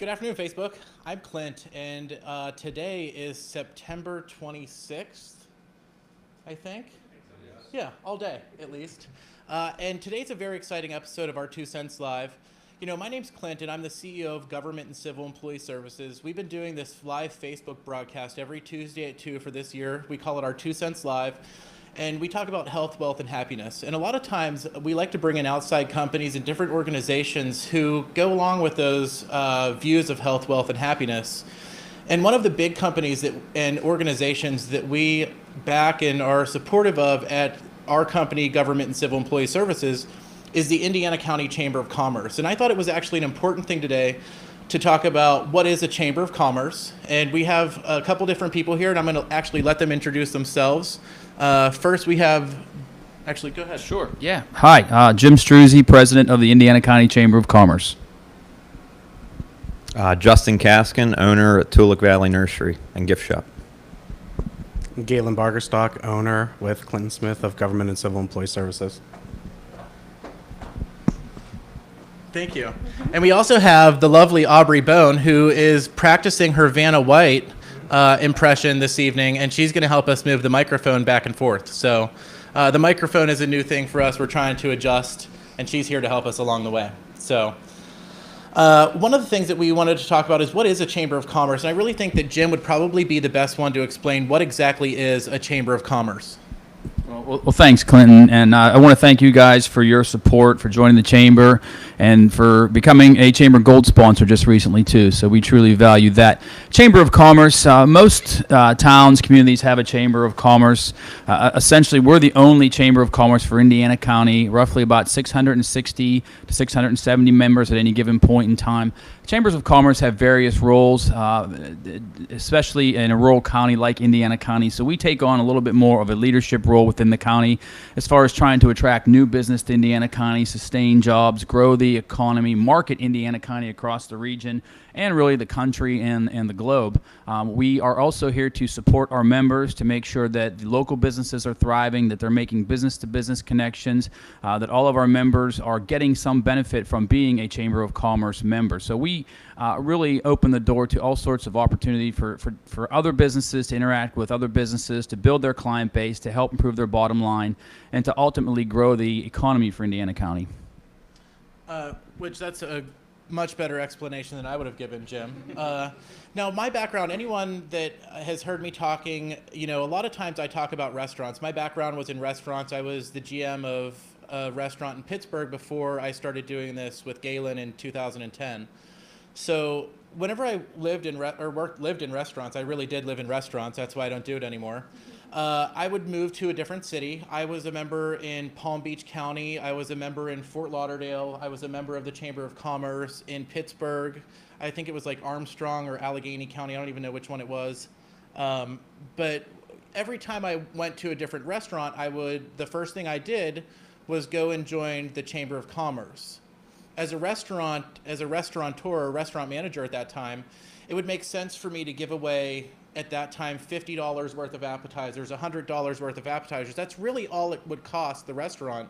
Good afternoon, Facebook. I'm Clint, and today is September 26th, I think. Yeah, all day, at least. And today's a very exciting episode of our 2 Cents Live. You know, my name's Clint, and I'm the CEO of Government and Civil Employee Services. We've been doing this live Facebook broadcast every Tuesday at 2 for this year. We call it our 2 Cents Live. And we talk about health, wealth, and happiness. And a lot of times we like to bring in outside companies and different organizations who go along with those views of health, wealth, and happiness. And one of the big companies and organizations that we back and are supportive of at our company, Government and Civil Employee Services, is the Indiana County Chamber of Commerce. And I thought it was actually an important thing today to talk about what is a Chamber of Commerce. And we have a couple different people here, and I'm going to actually let them introduce themselves. First, we have, actually, go ahead. Sure. Yeah. Hi, Jim Struzzi, President of the Indiana County Chamber of Commerce. Justin Kaskan, owner at Twolick Valley Nursery and Gift Shop. Galen Bargerstock, owner with Clinton Smith of Government and Civil Employee Services. Thank you. And we also have the lovely Aubrey Bone, who is practicing her Vanna White impression this evening, and she's going to help us move the microphone back and forth. So the microphone is a new thing for us. We're trying to adjust, and she's here to help us along the way. So one of the things that we wanted to talk about is what is a Chamber of Commerce, and I really think that Jim would probably be the best one to explain what exactly is a Chamber of Commerce. Well, thanks, Clinton, and I want to thank you guys for your support, for joining the Chamber, and for becoming a Chamber Gold sponsor just recently, too, so we truly value that. Chamber of Commerce, most towns, communities have a Chamber of Commerce. Essentially, we're the only Chamber of Commerce for Indiana County, roughly about 660 to 670 members at any given point in time. Chambers of Commerce have various roles, especially in a rural county like Indiana County, so we take on a little bit more of a leadership role within the county as far as trying to attract new business to Indiana County, sustain jobs, grow the economy, market Indiana County across the region, and really the country and the globe. We are also here to support our members to make sure that the local businesses are thriving, that they're making business-to-business connections, that all of our members are getting some benefit from being a Chamber of Commerce member. So we really open the door to all sorts of opportunity for other businesses to interact with other businesses, to build their client base, to help improve their bottom line, and to ultimately grow the economy for Indiana County. Which that's a much better explanation than I would have given, Jim. Now, my background, anyone that has heard me talking, you know, a lot of times I talk about restaurants. My background was in restaurants. I was the GM of a restaurant in Pittsburgh before I started doing this with Galen in 2010. So whenever I lived in lived in restaurants, I really did live in restaurants. That's why I don't do it anymore. I would move to a different city. I was a member in Palm Beach County. I was a member in Fort Lauderdale. I was a member of the Chamber of Commerce in Pittsburgh. I think it was like Armstrong or Allegheny County. I don't even know which one it was. But every time I went to a different restaurant, the first thing I did was go and join the Chamber of Commerce. As a restaurateur or restaurant manager at that time, it would make sense for me to give away at that time $50 worth of appetizers, $100 worth of appetizers. That's really all it would cost the restaurant.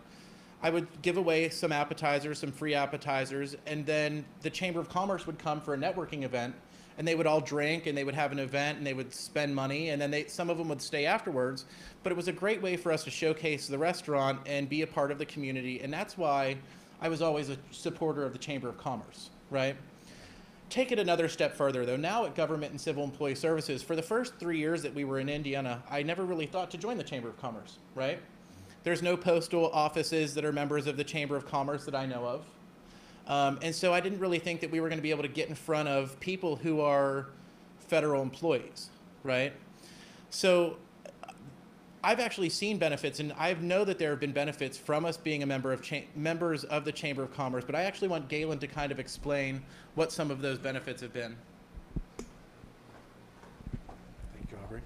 I would give away some appetizers, some free appetizers, and then the Chamber of Commerce would come for a networking event, and they would all drink, and they would have an event, and they would spend money, and then some of them would stay afterwards. But it was a great way for us to showcase the restaurant and be a part of the community, and that's why I was always a supporter of the Chamber of Commerce, right? Take it another step further, though. Now at Government and Civil Employee Services, for the first 3 years that we were in Indiana, I never really thought to join the Chamber of Commerce, right? There's no postal offices that are members of the Chamber of Commerce that I know of. And so I didn't really think that we were going to be able to get in front of people who are federal employees, right? So I've actually seen benefits, and I know that there have been benefits from us being a members of the Chamber of Commerce, but I actually want Galen to kind of explain what some of those benefits have been. Thank you, Aubrey.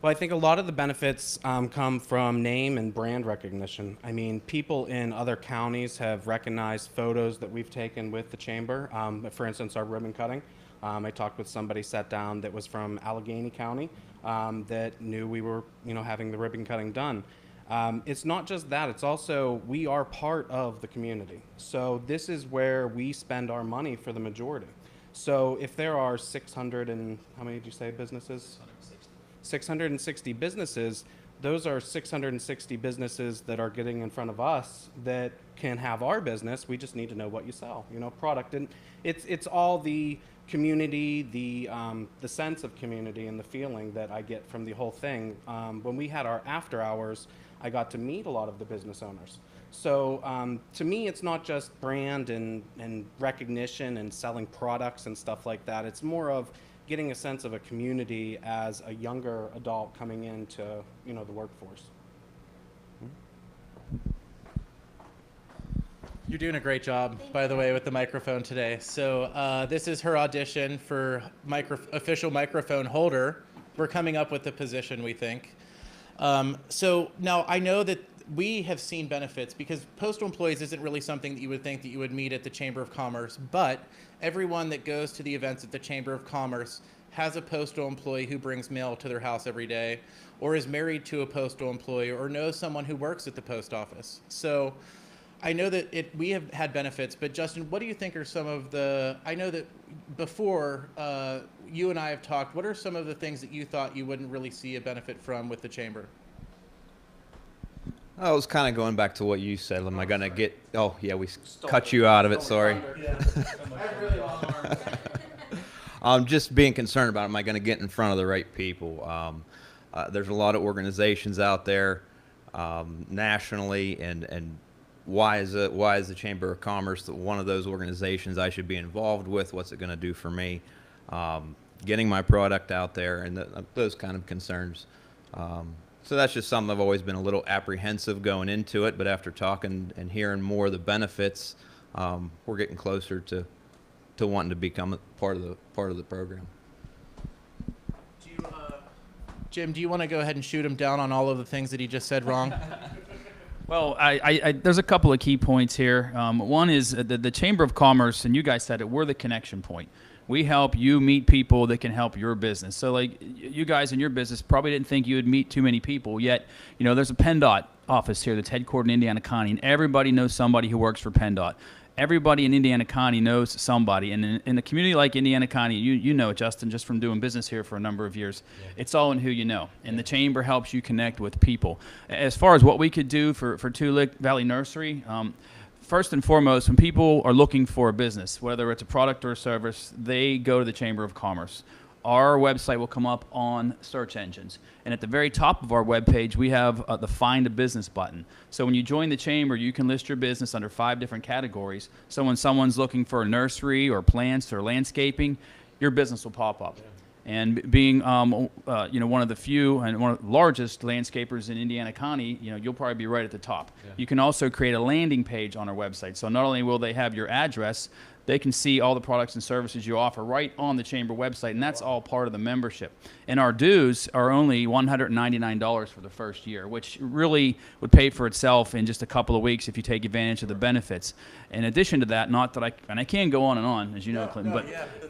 Well, I think a lot of the benefits come from name and brand recognition. I mean, people in other counties have recognized photos that we've taken with the Chamber. For instance, our ribbon cutting. I talked with somebody sat down that was from Allegheny County that knew we were, having the ribbon cutting done. It's not just that, it's also we are part of the community. So this is where we spend our money for the majority. So if there are 600 and, how many did you say businesses? 660 businesses, those are 660 businesses that are getting in front of us that can have our business. We just need to know what you sell, you know, product. And it's all the community, the sense of community and the feeling that I get from the whole thing. When we had our after hours, I got to meet a lot of the business owners. So to me, it's not just brand and recognition and selling products and stuff like that. It's more of getting a sense of a community as a younger adult coming into, you know, the workforce. You're doing a great job, by the way, with the microphone today. So this is her audition for official microphone holder. We're coming up with the position, we think. So now I know that we have seen benefits because postal employees isn't really something that you would think that you would meet at the Chamber of Commerce, but everyone that goes to the events at the Chamber of Commerce has a postal employee who brings mail to their house every day, or is married to a postal employee, or knows someone who works at the post office. So I know that we have had benefits, but Justin, what do you think are some of the, I know that before you and I have talked, what are some of the things that you thought you wouldn't really see a benefit from with the Chamber? I was kind of going back to what you said. Am I going to get, oh yeah, we cut you out of it, sorry. Yeah. I have really long arms. I'm just being concerned about, am I going to get in front of the right people? There's a lot of organizations out there nationally, and why is the Chamber of Commerce one of those organizations I should be involved with? What's it going to do for me? Getting my product out there, and those kind of concerns. So that's just something I've always been a little apprehensive going into it, but after talking and hearing more of the benefits, we're getting closer to wanting to become a part of the program. Jim, do you want to go ahead and shoot him down on all of the things that he just said wrong? Well, there's a couple of key points here. One is the Chamber of Commerce, and you guys said it, we're the connection point. We help you meet people that can help your business. So like you guys in your business probably didn't think you would meet too many people, yet you know there's a PennDOT office here that's headquartered in Indiana County, and everybody knows somebody who works for PennDOT. Everybody in Indiana County knows somebody, and in a community like Indiana County, you know it, Justin, just from doing business here for a number of years. Yeah. It's all in who you know, and the Chamber helps you connect with people. As far as what we could do for Twolick Valley Nursery, first and foremost, when people are looking for a business, whether it's a product or a service, they go to the Chamber of Commerce. Our website will come up on search engines. And at the very top of our webpage, we have the Find a Business button. So when you join the Chamber, you can list your business under 5 different categories. So when someone's looking for a nursery or plants or landscaping, your business will pop up. Yeah. And being you know, one of the few and one of the largest landscapers in Indiana County, you know, you'll probably be right at the top. Yeah. You can also create a landing page on our website. So not only will they have your address, they can see all the products and services you offer right on the Chamber website, and that's all part of the membership. And our dues are only $199 for the first year, which really would pay for itself in just a couple of weeks if you take advantage of the benefits. In addition to that, not that I can go on, as you know, Clinton,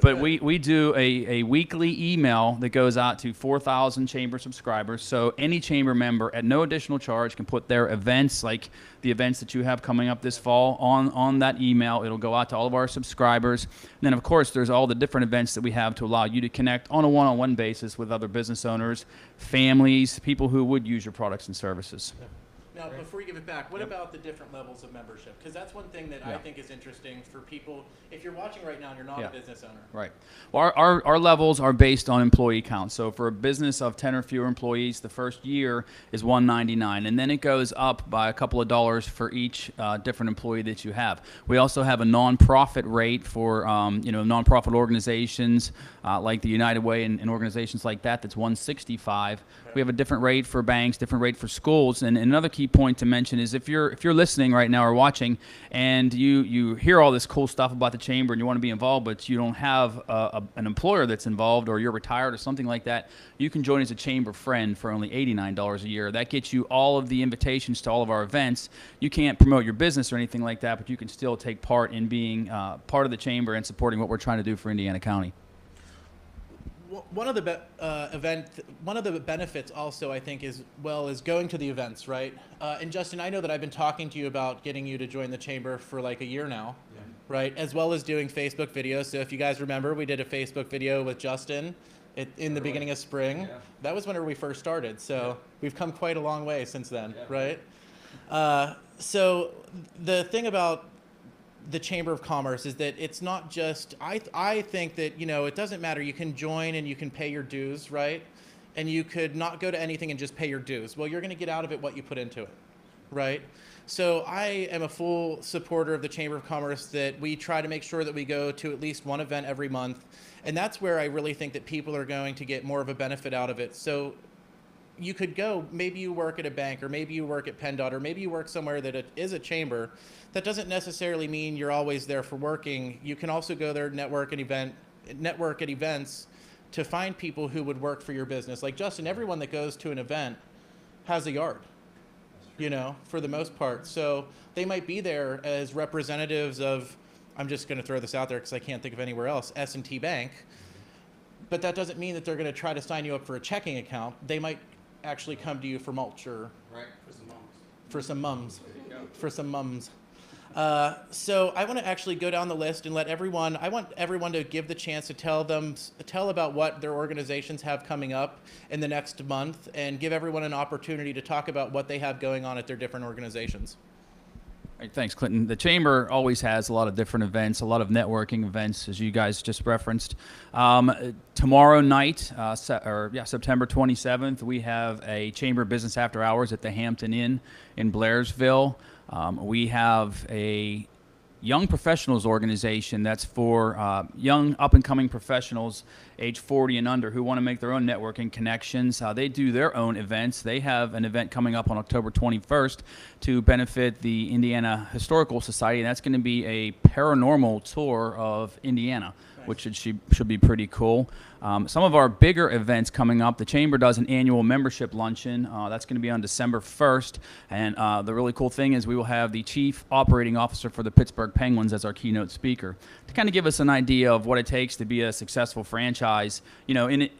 but we do a weekly email that goes out to 4,000 Chamber subscribers. So any Chamber member at no additional charge can put their events, like the events that you have coming up this fall, on that email. It'll go out to all of our subscribers. And then, of course, there's all the different events that we have to allow you to connect on a one-on-one basis with other business owners, families, people who would use your products and services. Yeah. Now, before you give it back, what about the different levels of membership? Because that's one thing that I think is interesting for people. If you're watching right now and you're not a business owner. Right. Well, our levels are based on employee count. So for a business of 10 or fewer employees, the first year is $199, and then it goes up by a couple of dollars for each different employee that you have. We also have a nonprofit rate for you know, nonprofit organizations like the United Way and organizations like that. That's $165. Okay. We have a different rate for banks, different rate for schools, and another key point to mention is if you're listening right now or watching and you hear all this cool stuff about the Chamber and you want to be involved, but you don't have an employer that's involved, or you're retired or something like that, you can join as a Chamber friend for only $89 a year. That gets you all of the invitations to all of our events. You can't promote your business or anything like that, but you can still take part in being part of the Chamber and supporting what we're trying to do for Indiana County. One of the benefits also, I think, is going to the events, right? And Justin, I know that I've been talking to you about getting you to join the Chamber for like a year now. right? As well as doing Facebook videos. So if you guys remember, we did a Facebook video with Justin in the beginning of spring. Yeah. That was whenever we first started. So we've come quite a long way since then, Yeah. right? So the thing about the Chamber of Commerce is that it's not just, I think that, it doesn't matter. You can join and you can pay your dues, right? And you could not go to anything and just pay your dues. Well, you're going to get out of it what you put into it, right? So I am a full supporter of the Chamber of Commerce, that we try to make sure that we go to at least one event every month. And that's where I really think that people are going to get more of a benefit out of it. So you could go, maybe you work at a bank, or maybe you work at PennDOT, or maybe you work somewhere that it is a chamber. That doesn't necessarily mean you're always there for working. You can also go there, network at events to find people who would work for your business. Like Justin, everyone that goes to an event has a yard, for the most part. So they might be there as representatives of, I'm just going to throw this out there because I can't think of anywhere else, S&T Bank. But that doesn't mean that they're going to try to sign you up for a checking account. They might actually come to you for mulch or for some mums. So I want to actually go down the list and I want everyone to give the chance to tell about what their organizations have coming up in the next month, and give everyone an opportunity to talk about what they have going on at their different organizations. All right, thanks, Clinton. The Chamber always has a lot of different events, a lot of networking events, as you guys just referenced. Tomorrow night, September 27th, we have a Chamber Business After Hours at the Hampton Inn in Blairsville. We have a young professionals organization that's for young up-and-coming professionals age 40 and under who want to make their own networking connections. They do their own events. They have an event coming up on October 21st to benefit the Indiana Historical Society, and that's going to be a paranormal tour of Indiana, which should be pretty cool. Some of our bigger events coming up, the Chamber does an annual membership luncheon. That's going to be on December 1st. And the really cool thing is we will have the Chief Operating Officer for the Pittsburgh Penguins as our keynote speaker to kind of give us an idea of what it takes to be a successful franchise,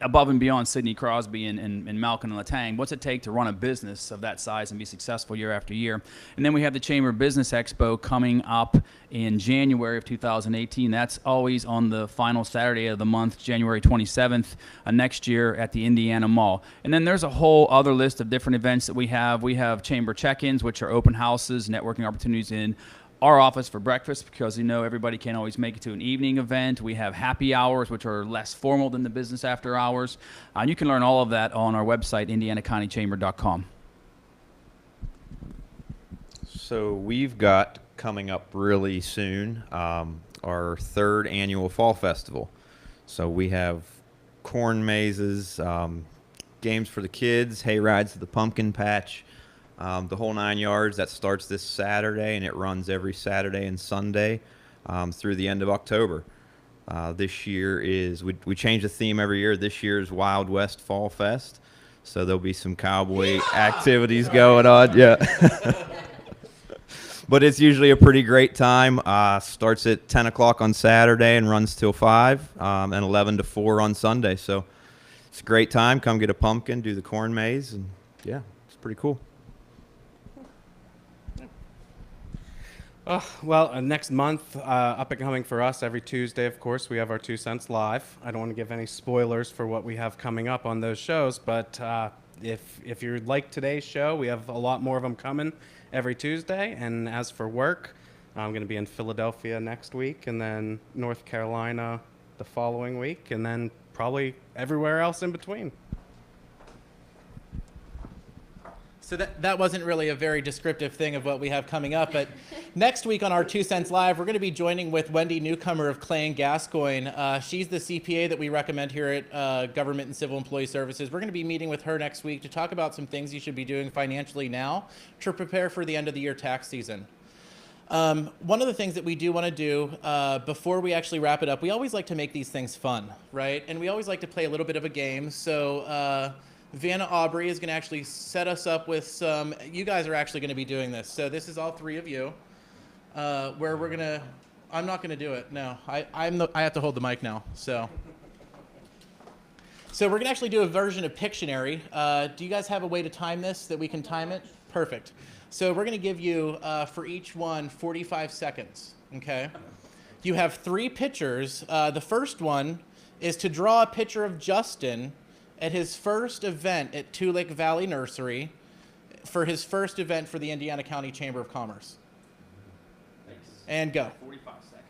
above and beyond Sidney Crosby and Malcolm and Letang. What's it take to run a business of that size and be successful year after year? And then we have the Chamber Business Expo coming up in January of 2018. That's always on the final Saturday of the month, January 27th, next year at the Indiana Mall. And then there's a whole other list of different events that we have. We have Chamber check-ins, which are open houses, networking opportunities in our office for breakfast, because everybody can't always make it to an evening event. We have happy hours, which are less formal than the business after hours. You can learn all of that on our website, indianacountychamber.com. So we've got coming up really soon our third annual Fall Festival. So we have corn mazes, games for the kids, hay rides to the pumpkin patch, the whole 9 yards. That starts this Saturday, and it runs every Saturday and Sunday through the end of October. This year we change the theme every year. This year is Wild West Fall Fest, so there'll be some cowboy activities going on. Yeah. But it's usually a pretty great time. Starts at 10 o'clock on Saturday and runs till 5, and 11 to 4 on Sunday. So it's a great time. Come get a pumpkin, do the corn maze, and yeah, it's pretty cool. Next month, up and coming for us every Tuesday, of course, we have our 2 Cents Live. I don't want to give any spoilers for what we have coming up on those shows, but if you like today's show, we have a lot more of them coming every Tuesday. And as for work, I'm going to be in Philadelphia next week, and then North Carolina the following week, and then probably everywhere else in between. So that wasn't really a very descriptive thing of what we have coming up, but next week on our 2 Cents Live, we're going to be joining with Wendy Newcomer of Clay & Gascoigne. She's the CPA that we recommend here at Government and Civil Employee Services. We're going to be meeting with her next week to talk about some things you should be doing financially now to prepare for the end of the year tax season. One of the things that we do want to do before we actually wrap it up, we always like to make these things fun, right? And we always like to play a little bit of a game. So Vanna Aubrey is going to actually set us up with some, you guys are actually going to be doing this. So this is all 3 of you, where we're going to, I'm not going to do it. No, I have to hold the mic now. So we're going to actually do a version of Pictionary. Do you guys have a way to time this, that we can time it? Perfect. So we're going to give you, for each one, 45 seconds, okay? You have 3 pictures. The first one is to draw a picture of Justin at his first event at Twolick Valley Nursery for his first event for the Indiana County Chamber of Commerce. Thanks. And go. 45 seconds.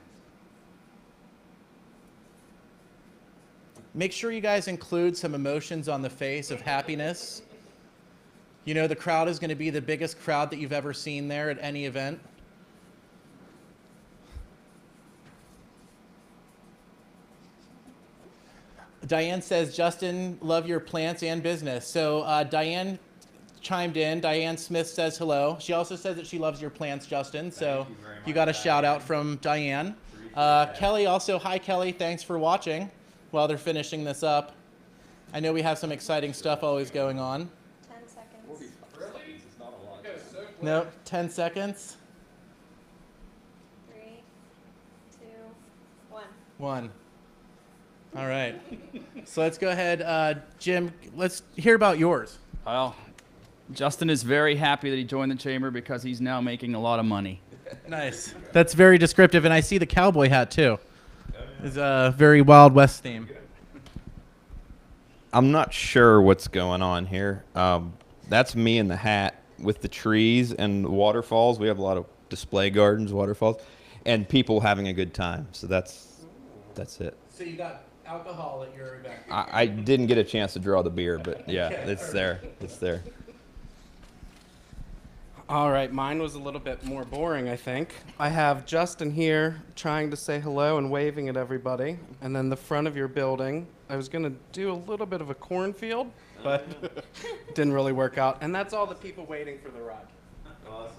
Make sure you guys include some emotions on the face of happiness. You know, the crowd is going to be the biggest crowd that you've ever seen there at any event. Diane says, Justin, love your plants and business. So Diane chimed in. Diane Smith says hello. She also says that she loves your plants, Justin. So you got a shout out from Diane. Kelly also, hi Kelly, thanks for watching while they're finishing this up. I know we have some exciting stuff always going on. 10 seconds. Nope, 10 seconds. 3, 2, 1. 1. All right. So let's go ahead. Jim, let's hear about yours. Well, Justin is very happy that he joined the chamber because he's now making a lot of money. Nice. That's very descriptive, and I see the cowboy hat too. It's a very Wild West theme. I'm not sure what's going on here. That's me in the hat with the trees and the waterfalls. We have a lot of display gardens, waterfalls, and people having a good time. So that's it. So you got alcohol at your event. I didn't get a chance to draw the beer, but yeah, Okay, it's all there. It's there. All right, mine was a little bit more boring, I think. I have Justin here trying to say hello and waving at everybody. And then the front of your building, I was going to do a little bit of a cornfield, but didn't really work out. And that's all the people waiting for the ride. Awesome.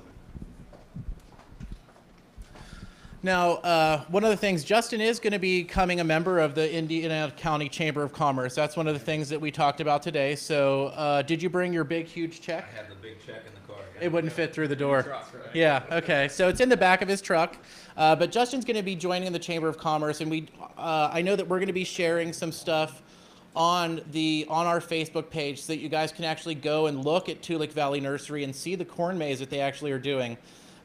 Now, one of the things, Justin is going to be becoming a member of the Indiana County Chamber of Commerce. That's one of the things that we talked about today. So did you bring your big, huge check? I have the big check in the car. It wouldn't fit through the door. Yeah, okay. So it's in the back of his truck. But Justin's going to be joining the Chamber of Commerce, and I know that we're going to be sharing some stuff on our Facebook page so that you guys can actually go and look at Twolick Valley Nursery and see the corn maze that they actually are doing.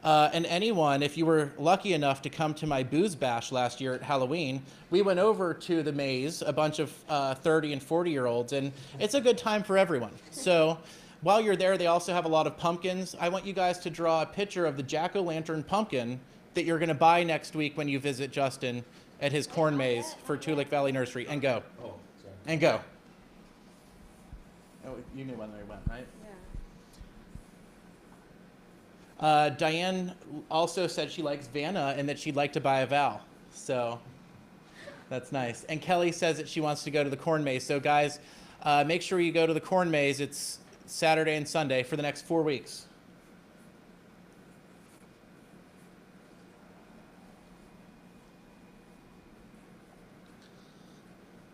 And anyone, if you were lucky enough to come to my booze bash last year at Halloween, we went over to the maze, a bunch of 30 and 40-year-olds, and it's a good time for everyone. So while you're there, they also have a lot of pumpkins. I want you guys to draw a picture of the jack-o'-lantern pumpkin that you're going to buy next week when you visit Justin at his corn maze for Twolick Valley Nursery. And go. Oh, sorry. And go. Oh, you knew when they went, right? Yeah. Diane also said she likes Vanna and that she'd like to buy a Val. So that's nice. And Kelly says that she wants to go to the corn maze. So guys, make sure you go to the corn maze. It's Saturday and Sunday for the next 4 weeks.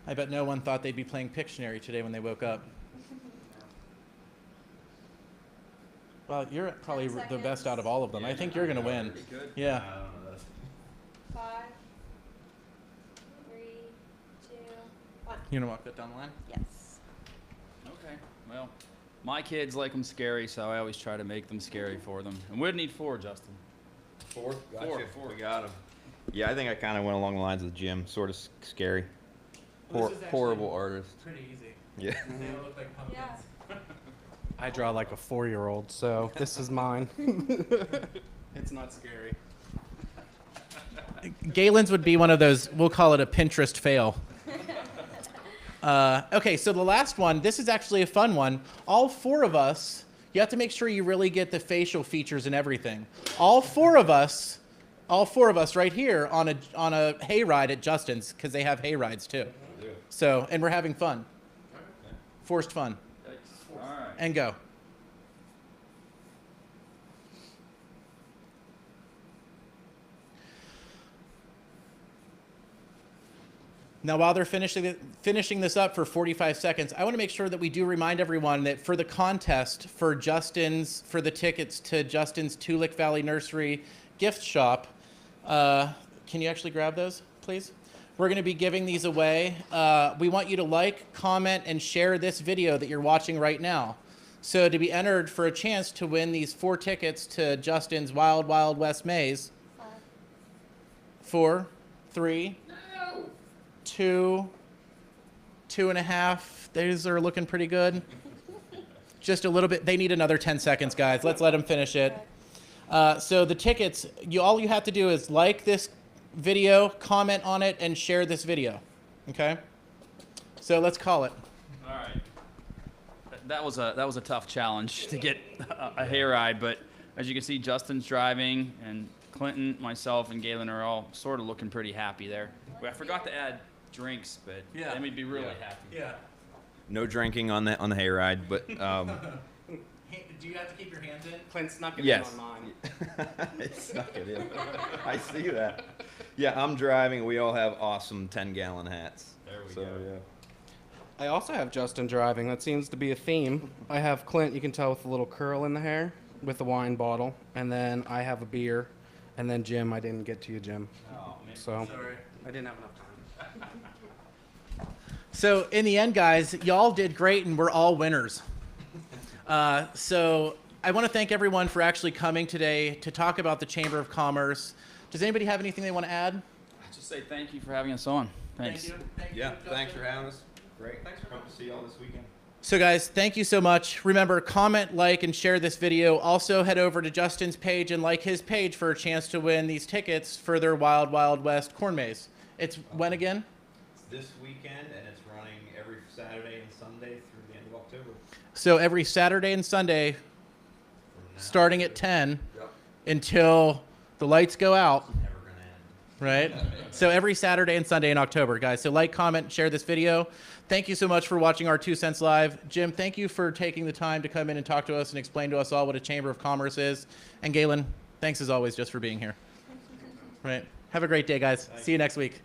I bet no one thought they'd be playing Pictionary today when they woke up. Well, you're probably 10 the best seconds. out of all of them. I think you're going to win. Yeah. 5, 3, 2, 1. You want to walk that down the line? Yes. Okay, well, my kids like them scary, so I always try to make them scary for them. And we'd need 4, Justin. 4? Gotcha. Four. We got him. Yeah, I think I kind of went along the lines of Jim. Sort of scary. Well, this is actually Horrible artist. Pretty easy. Yeah. They all look like pumpkins. Yeah. I draw like a 4-year-old, so this is mine. It's not scary. Galen's would be one of those, we'll call it a Pinterest fail. Okay, so the last one, this is actually a fun one. All 4 of us, you have to make sure you really get the facial features and everything. All four of us right here on a hayride at Justin's, because they have hayrides too. So, and we're having fun. Forced fun. All right. And go. Now, while they're finishing this up for 45 seconds, I want to make sure that we do remind everyone that for the contest for the tickets to Justin's Twolick Valley Nursery gift shop, can you actually grab those, please? We're going to be giving these away. We want you to like, comment, and share this video that you're watching right now. So to be entered for a chance to win these 4 tickets to Justin's Wild Wild West Maze. 5, 4, 3, 2, 2.5. Those are looking pretty good. Just a little bit. They need another 10 seconds, guys. Let's let them finish it. So the tickets, all you have to do is like this video, comment on it, and share this video. Okay? So let's call it. All right. That was a tough challenge to get a hayride, but as you can see, Justin's driving, and Clinton, myself, and Galen are all sort of looking pretty happy there. I forgot to add drinks, but Yeah. then we'd be really happy. Yeah. No drinking on the hayride, but Do you have to keep your hands in? Clint snuck it Yes. in on mine. it snuck it in. I see that. Yeah, I'm driving. We all have awesome 10-gallon hats. There we So, go. yeah. I also have Justin driving. That seems to be a theme. I have Clint, you can tell, with a little curl in the hair, with the wine bottle, and then I have a beer, and then Jim, I didn't get to you, Jim. Oh, man. So Sorry. I didn't have enough time. So in the end, guys, y'all did great, and we're all winners. So I want to thank everyone for actually coming today to talk about the Chamber of Commerce. Does anybody have anything they want to add? Just say thank you for having us on. Thanks. Thank Yeah, you, thanks for Justin. having us. Great. Thanks for coming to see y'all this weekend. So guys, thank you so much. Remember, comment, like, and share this video. Also, head over to Justin's page and like his page for a chance to win these tickets for their Wild Wild West corn maze. It's when again? It's this weekend, and it's running every Saturday and Sunday through the end of October. So every Saturday and Sunday, From now starting at 10 until the lights go out, Never gonna end. right? So every Saturday and Sunday in October, guys. So like, comment, share this video. Thank you so much for watching our 2 Cents Live. Jim, thank you for taking the time to come in and talk to us and explain to us all what a Chamber of Commerce is. And Galen, thanks as always just for being here. Right. Have a great day, guys. See you next week.